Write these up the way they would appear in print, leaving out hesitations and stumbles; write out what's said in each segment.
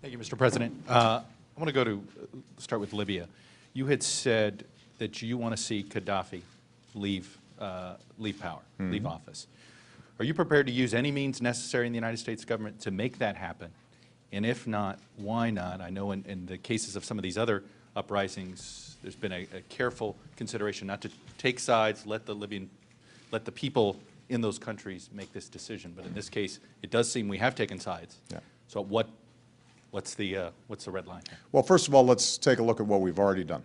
Thank you, Mr. President. I want to start with Libya. You had said that you want to see Gaddafi leave power, leave office. Are you prepared to use any means necessary in the United States government to make that happen? And if not, why not? I know in the cases of some of these other uprisings, there's been a careful consideration not to take sides, let the people in those countries make this decision. But in this case, it does seem we have taken sides. Yeah. So what's the red line here? Well, first of all, let's take a look at what we've already done.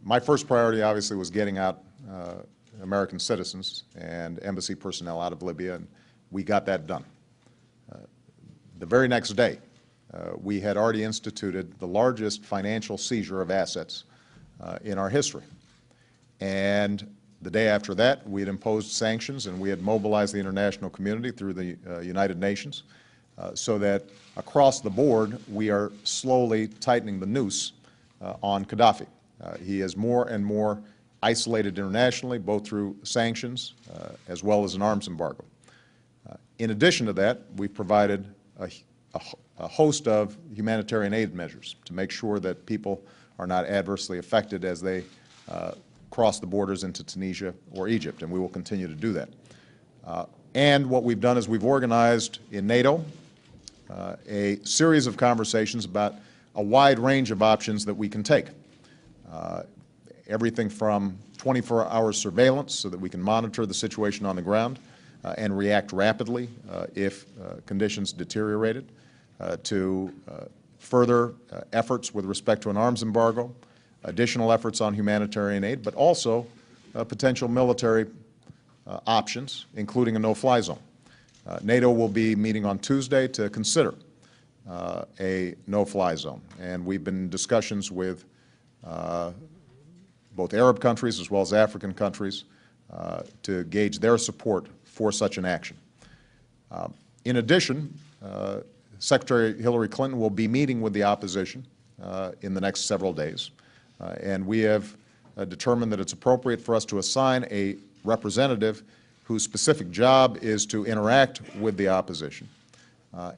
My first priority, obviously, was getting out American citizens and embassy personnel out of Libya, and we got that done. The very next day, we had already instituted the largest financial seizure of assets in our history. And the day after that, we had imposed sanctions, and we had mobilized the international community through the United Nations so that across the board, we are slowly tightening the noose on Gaddafi. He is more and more isolated internationally, both through sanctions as well as an arms embargo. In addition to that, we've provided a host of humanitarian aid measures to make sure that people are not adversely affected as they cross the borders into Tunisia or Egypt, and we will continue to do that. And what we've done is we've organized in NATO a series of conversations about a wide range of options that we can take. Everything from 24-hour surveillance so that we can monitor the situation on the ground and react rapidly if conditions deteriorated, to further efforts with respect to an arms embargo, additional efforts on humanitarian aid, but also potential military options, including a no-fly zone. NATO will be meeting on Tuesday to consider a no-fly zone, and we've been in discussions with both Arab countries as well as African countries to gauge their support for such an action. In addition, Secretary Hillary Clinton will be meeting with the opposition in the next several days, and we have determined that it's appropriate for us to assign a representative whose specific job is to interact with the opposition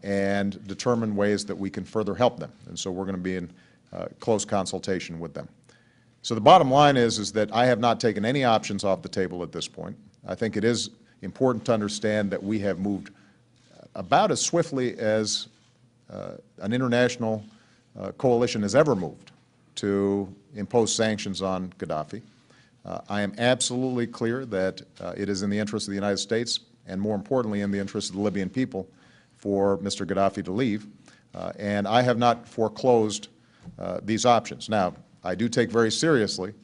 and determine ways that we can further help them. And so we're going to be in close consultation with them. So the bottom line is that I have not taken any options off the table at this point. I think it is important to understand that we have moved about as swiftly as an international coalition has ever moved to impose sanctions on Gaddafi. I am absolutely clear that it is in the interest of the United States and, more importantly, in the interest of the Libyan people for Mr. Gaddafi to leave, and I have not foreclosed these options. Now, I do take very seriously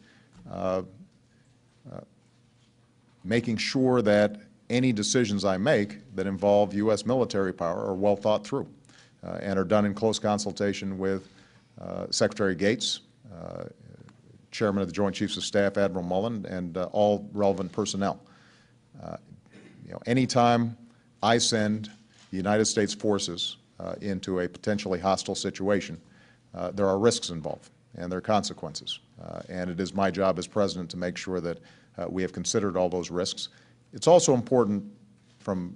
making sure that any decisions I make that involve U.S. military power are well thought through and are done in close consultation with Secretary Gates, Chairman of the Joint Chiefs of Staff, Admiral Mullen, and all relevant personnel. Anytime I send the United States forces into a potentially hostile situation, there are risks involved and there are consequences. And it is my job as President to make sure that we have considered all those risks. It's also important from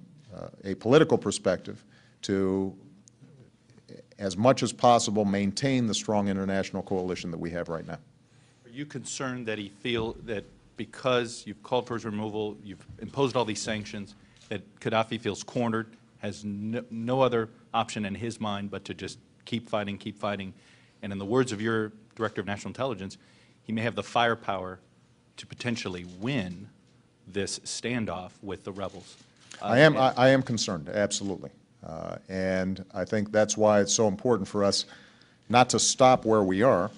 a political perspective to, as much as possible, maintain the strong international coalition that we have right now. Are you concerned that he feel that because you've called for his removal, you've imposed all these sanctions, that Gaddafi feels cornered, has no other option in his mind but to just keep fighting, and in the words of your Director of National Intelligence, he may have the firepower to potentially win this standoff with the rebels? I am concerned, absolutely. And I think that's why it's so important for us not to stop where we are,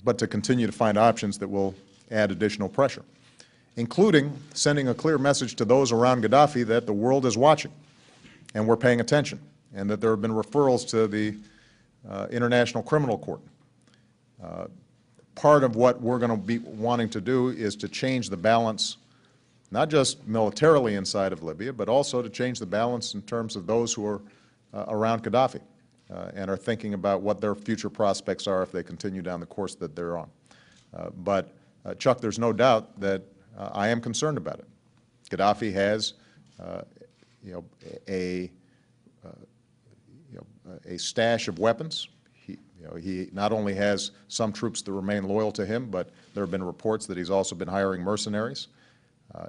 but to continue to find options that will add additional pressure, including sending a clear message to those around Gaddafi that the world is watching and we're paying attention, and that there have been referrals to the International Criminal Court. Part of what we're going to be wanting to do is to change the balance, not just militarily inside of Libya, but also to change the balance in terms of those who are around Gaddafi and are thinking about what their future prospects are if they continue down the course that they're on. But Chuck, there's no doubt that I am concerned about it. Gaddafi has a stash of weapons. He not only has some troops that remain loyal to him, but there have been reports that he's also been hiring mercenaries.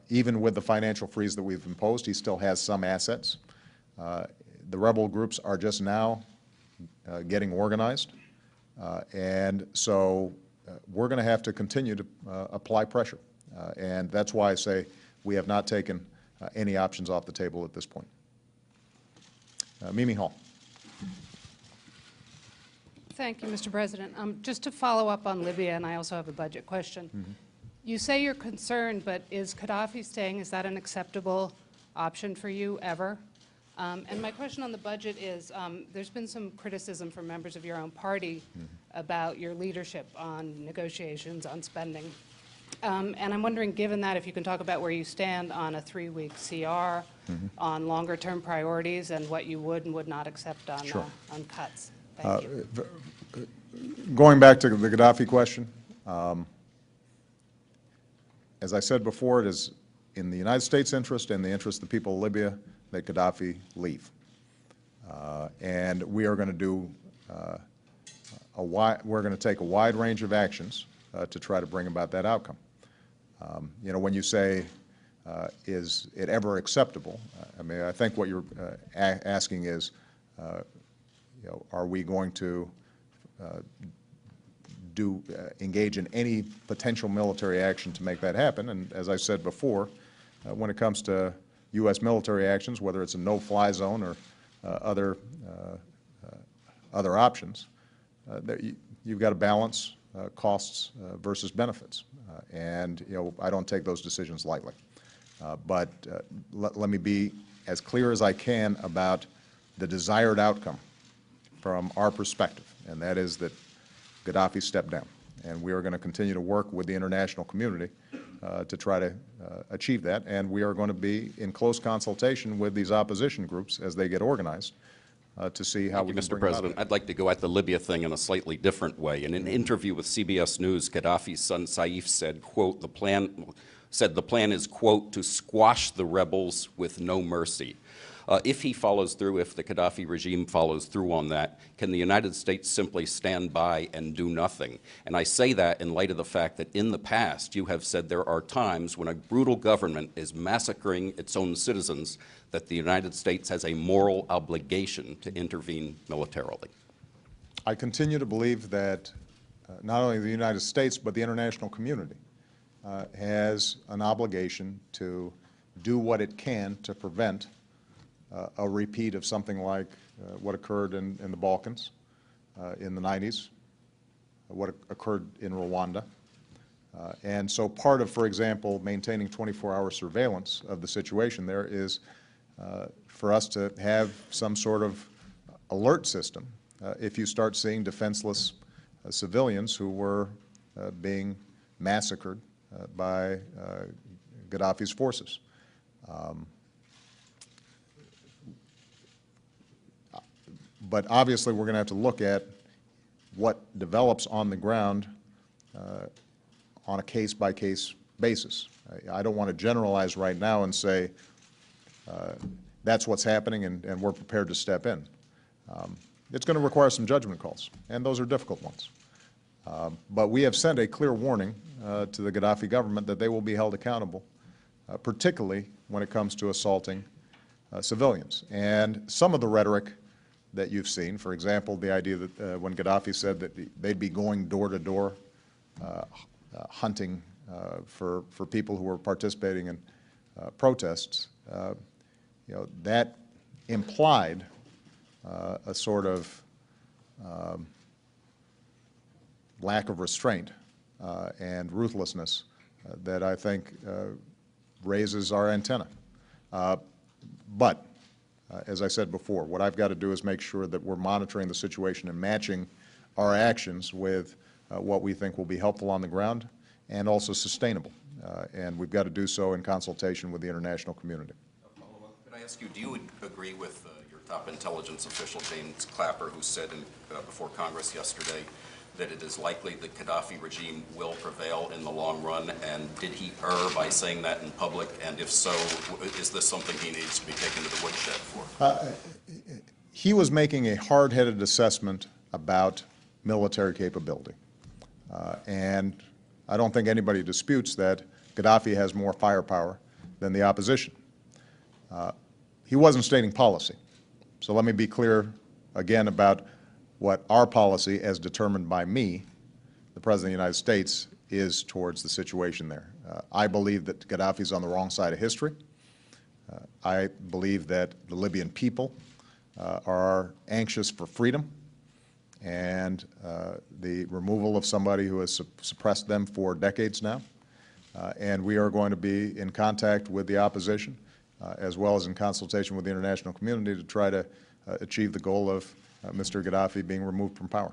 Even with the financial freeze that we've imposed, he still has some assets. The rebel groups are just now getting organized, and so we're going to have to continue to apply pressure. And that's why I say we have not taken any options off the table at this point. Mimi Hall. Thank you, Mr. President. Just to follow up on Libya, and I also have a budget question. Mm-hmm. You say you're concerned, but is Gaddafi staying, is that an acceptable option for you ever? And my question on the budget is, there's been some criticism from members of your own party about your leadership on negotiations, on spending. And I'm wondering, given that, if you can talk about where you stand on a 3-week CR, on longer-term priorities, and what you would and would not accept on, Sure. On cuts. Thank you. Going back to the Gaddafi question, as I said before, it is in the United States' interest and the interest of the people of Libya that Gaddafi leave. And we are going to do we're going to take a wide range of actions to try to bring about that outcome. You know, when you say, is it ever acceptable? I mean, I think what you're asking is, you know, are we going to engage in any potential military action to make that happen? And as I said before, when it comes to U.S. military actions, whether it's a no-fly zone or other options, you've got to balance costs versus benefits. And you know, I don't take those decisions lightly. But let me be as clear as I can about the desired outcome from our perspective, and that is that Gaddafi stepped down. And we are going to continue to work with the international community to try to achieve that. And we are going to be in close consultation with these opposition groups as they get organized to see how we can Mr. bring President, about it. I'd like to go at the Libya thing in a slightly different way. In an interview with CBS News, Gaddafi's son Saif said, quote, the plan is, quote, to squash the rebels with no mercy. If he follows through, if the Gaddafi regime follows through on that, can the United States simply stand by and do nothing? And I say that in light of the fact that in the past you have said there are times when a brutal government is massacring its own citizens that the United States has a moral obligation to intervene militarily. I continue to believe that not only the United States but the international community has an obligation to do what it can to prevent a repeat of something like what occurred in the Balkans in the 90s, what occurred in Rwanda. And so part of, for example, maintaining 24-hour surveillance of the situation there is for us to have some sort of alert system if you start seeing defenseless civilians who were being massacred by Gaddafi's forces. But obviously, we're going to have to look at what develops on the ground on a case-by-case basis. I don't want to generalize right now and say that's what's happening and we're prepared to step in. It's going to require some judgment calls, and those are difficult ones. But we have sent a clear warning to the Gaddafi government that they will be held accountable, particularly when it comes to assaulting civilians. And some of the rhetoric that you've seen, for example, the idea that when Gaddafi said that they'd be going door to door hunting for people who were participating in protests, you know, that implied a sort of lack of restraint and ruthlessness that I think raises our antenna. But as I said before, what I've got to do is make sure that we're monitoring the situation and matching our actions with what we think will be helpful on the ground and also sustainable. And we've got to do so in consultation with the international community. Could I ask you, do you agree with your top intelligence official, James Clapper, who said before Congress yesterday that it is likely the Gaddafi regime will prevail in the long run? And did he err by saying that in public? And if so, is this something he needs to be taken to the woodshed for? he was making a hard-headed assessment about military capability. And I don't think anybody disputes that Gaddafi has more firepower than the opposition. He wasn't stating policy. So let me be clear again about what our policy, as determined by me, the President of the United States, is towards the situation there. I believe that Gaddafi's on the wrong side of history. I believe that the Libyan people are anxious for freedom, and the removal of somebody who has suppressed them for decades now. And we are going to be in contact with the opposition, as well as in consultation with the international community to try to achieve the goal of Mr. Gaddafi being removed from power.